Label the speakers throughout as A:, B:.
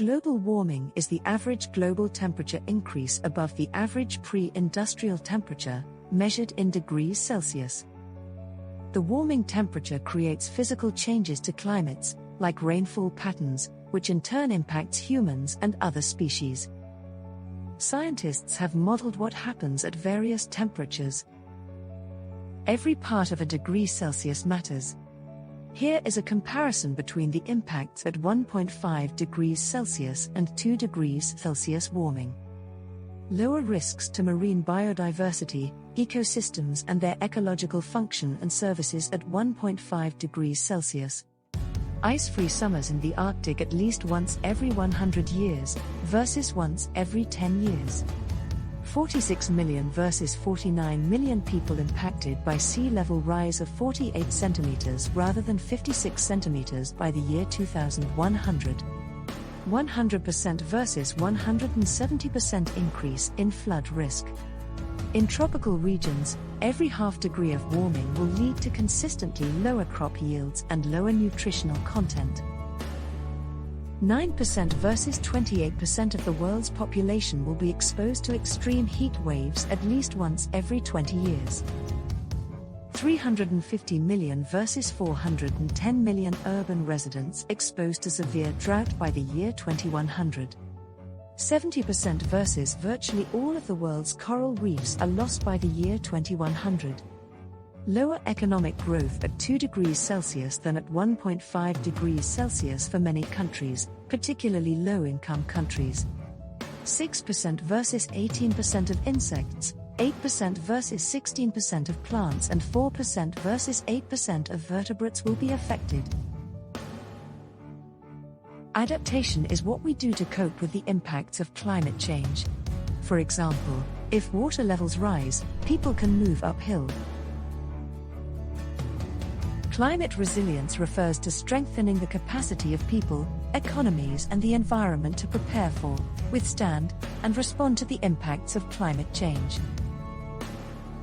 A: Global warming is the average global temperature increase above the average pre-industrial temperature, measured in degrees Celsius. The warming temperature creates physical changes to climates, like rainfall patterns, which in turn impacts humans and other species. Scientists have modeled what happens at various temperatures. Every part of a degree Celsius matters. Here is a comparison between the impacts at 1.5 degrees Celsius and 2 degrees Celsius warming. Lower risks to marine biodiversity, ecosystems and their ecological function and services at 1.5 degrees Celsius. Ice-free summers in the Arctic at least once every 100 years, versus once every 10 years. 46 million versus 49 million people impacted by sea level rise of 48 centimeters rather than 56 centimeters by the year 2100. 100% versus 170% increase in flood risk. In tropical regions, every half degree of warming will lead to consistently lower crop yields and lower nutritional content. 9% versus 28% of the world's population will be exposed to extreme heat waves at least once every 20 years. 350 million versus 410 million urban residents exposed to severe drought by the year 2100. 70% versus virtually all of the world's coral reefs are lost by the year 2100. Lower economic growth at 2 degrees Celsius than at 1.5 degrees Celsius for many countries, particularly low-income countries. 6% versus 18% of insects, 8% versus 16% of plants and 4% versus 8% of vertebrates will be affected. Adaptation is what we do to cope with the impacts of climate change. For example, if water levels rise, people can move uphill. Climate resilience refers to strengthening the capacity of people, economies and the environment to prepare for, withstand, and respond to the impacts of climate change.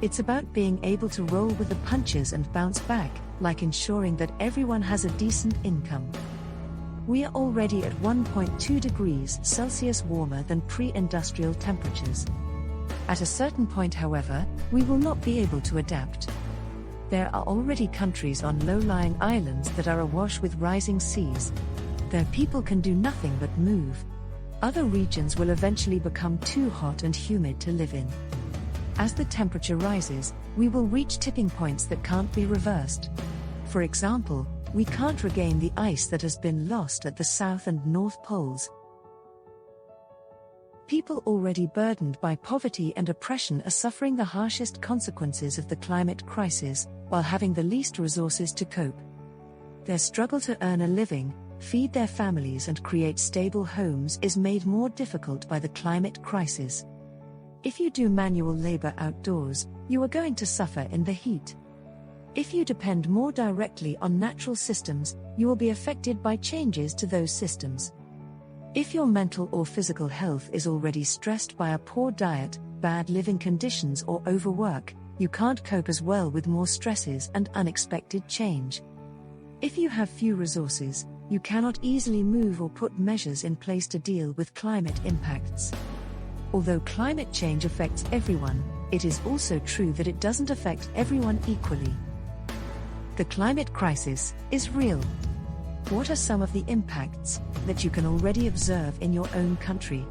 A: It's about being able to roll with the punches and bounce back, like ensuring that everyone has a decent income. We are already at 1.2 degrees Celsius warmer than pre-industrial temperatures. At a certain point, however, we will not be able to adapt. There are already countries on low-lying islands that are awash with rising seas. Their people can do nothing but move. Other regions will eventually become too hot and humid to live in. As the temperature rises, we will reach tipping points that can't be reversed. For example, we can't regain the ice that has been lost at the South and North Poles. People already burdened by poverty and oppression are suffering the harshest consequences of the climate crisis, while having the least resources to cope. Their struggle to earn a living, feed their families and create stable homes is made more difficult by the climate crisis. If you do manual labor outdoors, you are going to suffer in the heat. If you depend more directly on natural systems, you will be affected by changes to those systems. If your mental or physical health is already stressed by a poor diet, bad living conditions or overwork, you can't cope as well with more stresses and unexpected change. If you have few resources, you cannot easily move or put measures in place to deal with climate impacts. Although climate change affects everyone, it is also true that it doesn't affect everyone equally. The climate crisis is real. What are some of the impacts that you can already observe in your own country?